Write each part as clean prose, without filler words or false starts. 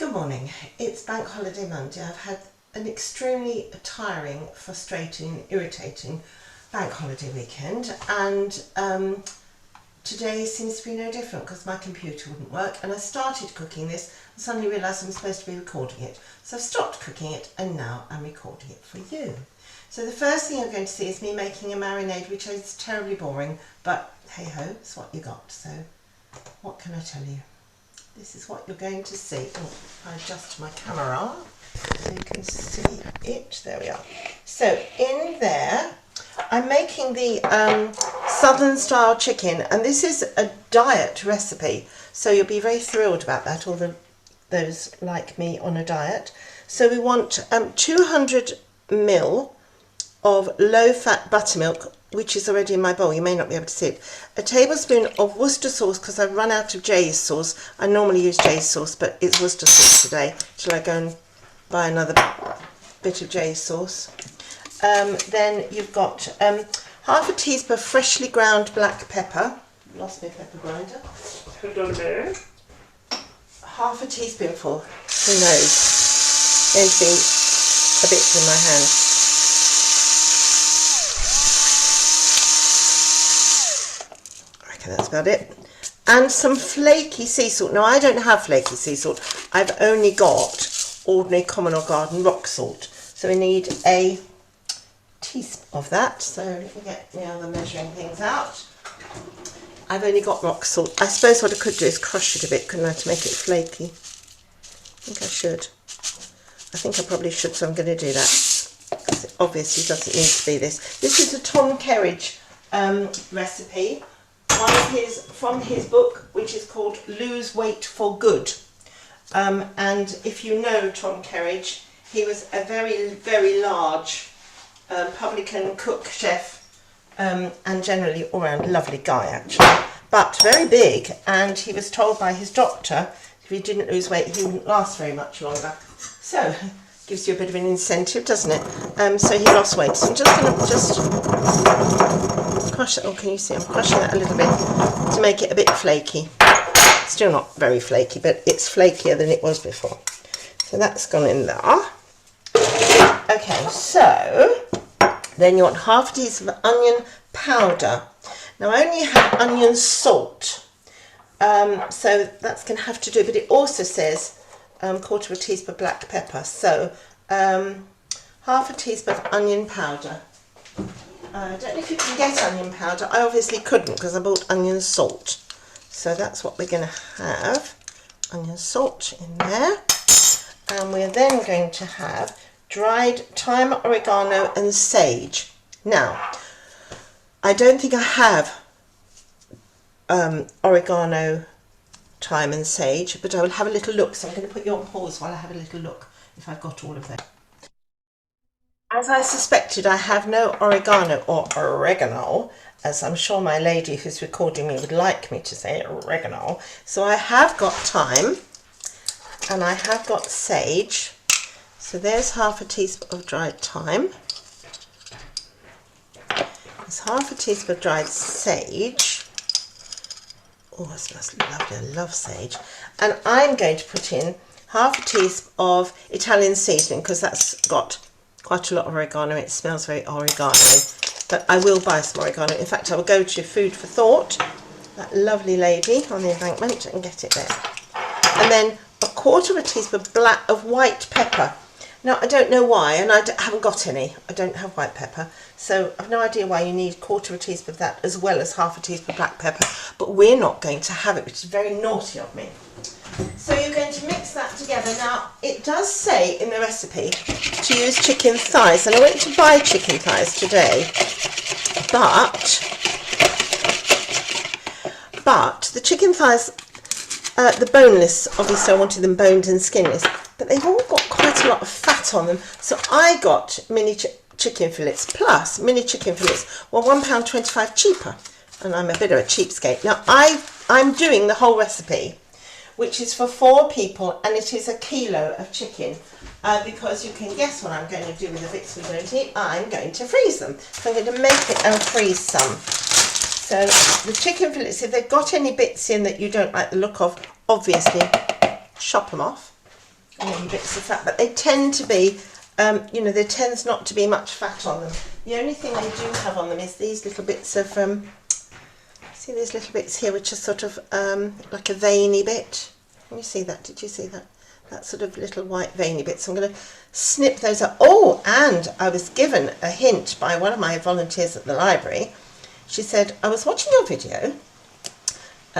Good morning. It's Bank Holiday Monday. I've had an extremely tiring, frustrating, irritating bank holiday weekend, and today seems to be no different because my computer wouldn't work, and I started cooking this and suddenly realised I'm supposed to be recording it. So I've stopped cooking it and now I'm recording it for you. So the first thing you're going to see is me making a marinade, which is terribly boring, but hey ho, it's what you got. So what can I tell you? This is what you're going to see. Oh, I adjust my camera so you can see it. There we are. So in there, I'm making the southern style chicken, and this is a diet recipe. So you'll be very thrilled about that, all those like me on a diet. So we want 200 ml of low-fat buttermilk, which is already in my bowl. You may not be able to see it. A tablespoon of Worcester sauce, because I've run out of Jay's sauce. I normally use Jay's sauce, but it's Worcester sauce today. Shall I go and buy another bit of Jay's sauce? Then you've got half a teaspoon of freshly ground black pepper. Lost my pepper grinder. Hold on a minute. Half a teaspoonful. Who knows? Going to be a bit in my hand. That's about it. And some flaky sea salt. Now I don't have flaky sea salt. I've only got ordinary common or garden rock salt. So we need a teaspoon of that. So let me get the other measuring things out. I've only got rock salt. I suppose what I could do is crush it a bit, couldn't I, to make it flaky? I think I should. I think I probably should, so I'm going to do that. It obviously doesn't need to be this. This is a Tom Kerridge recipe. One of from his book, which is called Lose Weight for Good. And if you know Tom Kerridge, he was a very, very large publican, cook, chef, and generally all round lovely guy actually, but very big, and he was told by his doctor if he didn't lose weight he wouldn't last very much longer. So gives you a bit of an incentive, doesn't it? So he lost weight. So I'm just going to crush it. Oh, can you see? I'm crushing that a little bit to make it a bit flaky. Still not very flaky, but it's flakier than it was before. So that's gone in there. Okay, so then you want half a teaspoon of onion powder. Now I only have onion salt, so that's going to have to do. But it also says quarter of a teaspoon of black pepper. So half a teaspoon of onion powder. I don't know if you can get onion powder. I obviously couldn't because I bought onion salt. So that's what we're going to have. Onion salt in there. And we're then going to have dried thyme, oregano and sage. Now, I don't think I have oregano, thyme and sage, but I will have a little look. So I'm going to put you on pause while I have a little look if I've got all of them. As I suspected, I have no oregano or oregano, as I'm sure my lady who's recording me would like me to say oregano. So I have got thyme and I have got sage. So there's half a teaspoon of dried thyme. There's half a teaspoon of dried sage. Oh, it smells lovely. I love sage. And I'm going to put in half a teaspoon of Italian seasoning because that's got quite a lot of oregano. It smells very oregano-y. But I will buy some oregano. In fact, I will go to Food for Thought, that lovely lady on the embankment, and get it there. And then a quarter of a teaspoon of white pepper. Now, I don't know why, and I haven't got any. I don't have white pepper. So I've no idea why you need a quarter of a teaspoon of that as well as half a teaspoon of black pepper. But we're not going to have it, which is very naughty of me. So you're going to mix that together. Now, it does say in the recipe to use chicken thighs. And I went to buy chicken thighs today. But the chicken thighs, the boneless, obviously I wanted them boned and skinless. But they've all got quite a lot of fat on them. So I got mini chicken fillets, plus mini chicken fillets were £1.25 cheaper. And I'm a bit of a cheapskate. Now I'm doing the whole recipe, which is for 4 people, and it is a kilo of chicken. Because you can guess what I'm going to do with the bits we don't eat. I'm going to freeze them. So I'm going to make it and freeze some. So the chicken fillets, if they've got any bits in that you don't like the look of, obviously chop them off. any bits of fat, but they tend to be, you know, there tends not to be much fat on them. The only thing they do have on them is these little bits of, see these little bits here, which are sort of like a veiny bit. Can you see that? Did you see that? That sort of little white veiny bits. I'm going to snip those up. Oh, and I was given a hint by one of my volunteers at the library. She said, I was watching your video.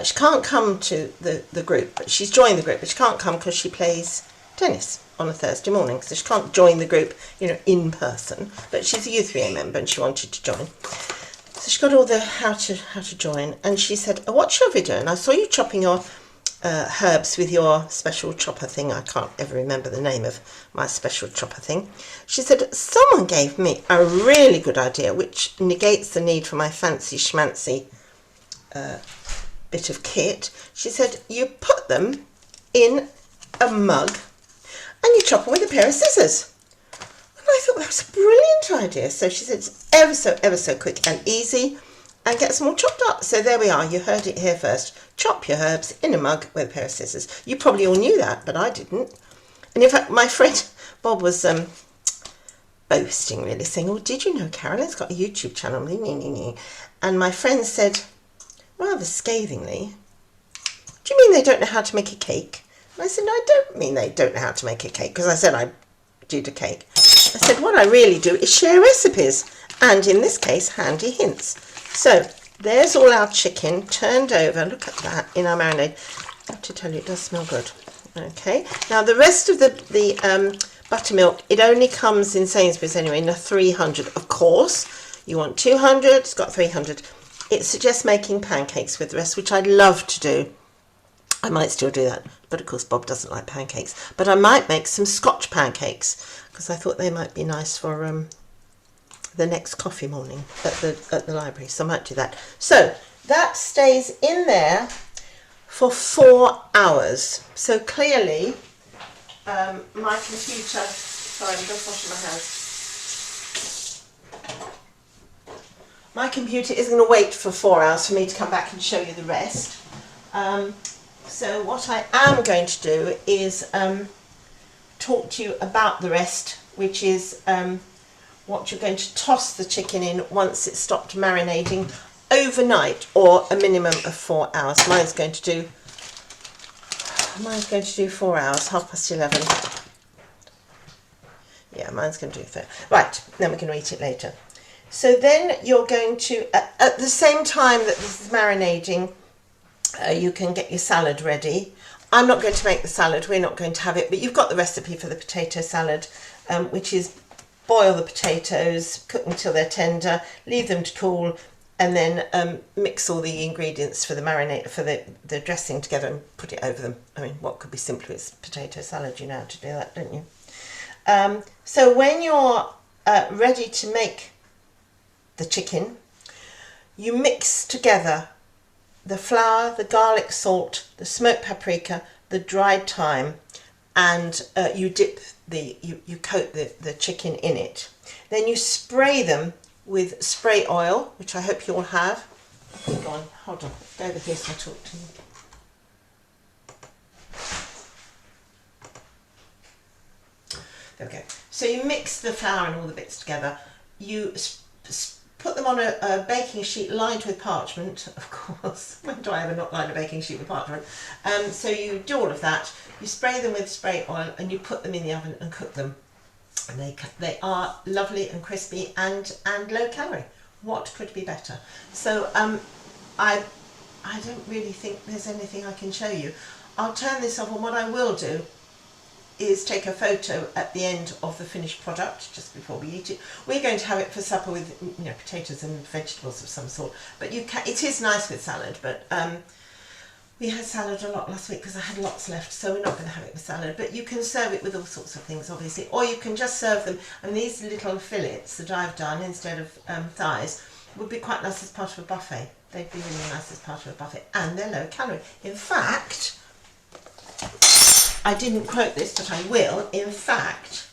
She can't come to the group, but she's joined the group, but she can't come because she plays tennis on a Thursday morning, so she can't join the group, you know, in person, but she's a U3A member and she wanted to join. So she got all the how to join, and she said, I watched your video and I saw you chopping your herbs with your special chopper thing. I can't ever remember the name of my special chopper thing. She said, someone gave me a really good idea which negates the need for my fancy schmancy bit of kit. She said, you put them in a mug and you chop them with a pair of scissors. And I thought that was a brilliant idea. So she said, it's ever so quick and easy, and gets them all chopped up. So there we are, you heard it here first. Chop your herbs in a mug with a pair of scissors. You probably all knew that, but I didn't. And in fact, my friend Bob was boasting, really, saying, oh, did you know Caroline's got a YouTube channel? And my friend said, rather scathingly, do you mean they don't know how to make a cake? And I said, no, I don't mean they don't know how to make a cake, because I said I did a cake. I said, what I really do is share recipes, and in this case, handy hints. So there's all our chicken turned over. Look at that in our marinade. I have to tell you, it does smell good. Okay, now the rest of the buttermilk, it only comes in Sainsbury's anyway in a 300. Of course, you want 200, it's got 300. It suggests making pancakes with the rest, which I'd love to do. I might still do that, but of course Bob doesn't like pancakes. But I might make some Scotch pancakes, because I thought they might be nice for the next coffee morning at the library, so I might do that. So that stays in there for 4 hours. So clearly my computer, sorry, I'm just washing my hands. My computer is going to wait for 4 hours for me to come back and show you the rest. So what I am going to do is talk to you about the rest, which is what you're going to toss the chicken in once it's stopped marinating overnight, or a minimum of 4 hours. Mine's going to do 4 hours, 11:30. Yeah, mine's going to do that. Right, then we can eat it later. So then you're going to, at the same time that this is marinating, you can get your salad ready. I'm not going to make the salad, we're not going to have it, but you've got the recipe for the potato salad, which is boil the potatoes, cook them till they're tender, leave them to cool, and then mix all the ingredients for the marinade, for the dressing together, and put it over them. I mean, what could be simpler? It's potato salad, you know how to do that, don't you? So when you're ready to make the chicken, you mix together the flour, the garlic salt, the smoked paprika, the dried thyme, and you dip you coat the chicken in it. Then you spray them with spray oil, which I hope you all have. Okay, go on, hold on, go over here so I talk to you. There we go. So you mix the flour and all the bits together. You put them on a baking sheet lined with parchment, of course. When do I ever not line a baking sheet with parchment? So you do all of that. You spray them with spray oil and you put them in the oven and cook them. And they are lovely and crispy and low calorie. What could be better? So I don't really think there's anything I can show you. I'll turn this off, and what I will do is take a photo at the end of the finished product just before we eat it. We're going to have it for supper with, you know, potatoes and vegetables of some sort. But you can, it is nice with salad, but we had salad a lot last week because I had lots left, so we're not going to have it with salad. But you can serve it with all sorts of things, obviously, or you can just serve them. And these little fillets that I've done instead of thighs would be quite nice as part of a buffet. They'd be really nice as part of a buffet, and they're low calorie. In fact, I didn't quote this, but I will. In fact,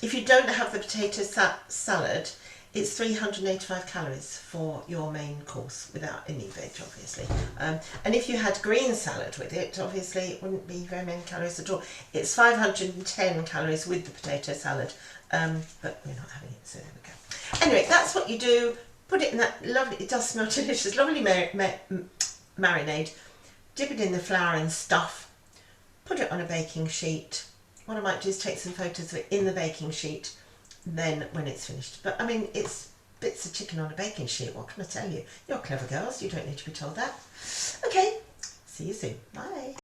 if you don't have the potato salad, it's 385 calories for your main course without any veg, obviously. And if you had green salad with it, obviously it wouldn't be very many calories at all. It's 510 calories with the potato salad, but we're not having it, so there we go. Anyway, that's what you do. Put it in that lovely, it does smell delicious, lovely marinade. Dip it in the flour and stuff. Put it on a baking sheet. What I might do is take some photos of it in the baking sheet then when it's finished. But I mean, it's bits of chicken on a baking sheet. What can I tell you? You're clever girls. You don't need to be told that. Okay, see you soon. Bye.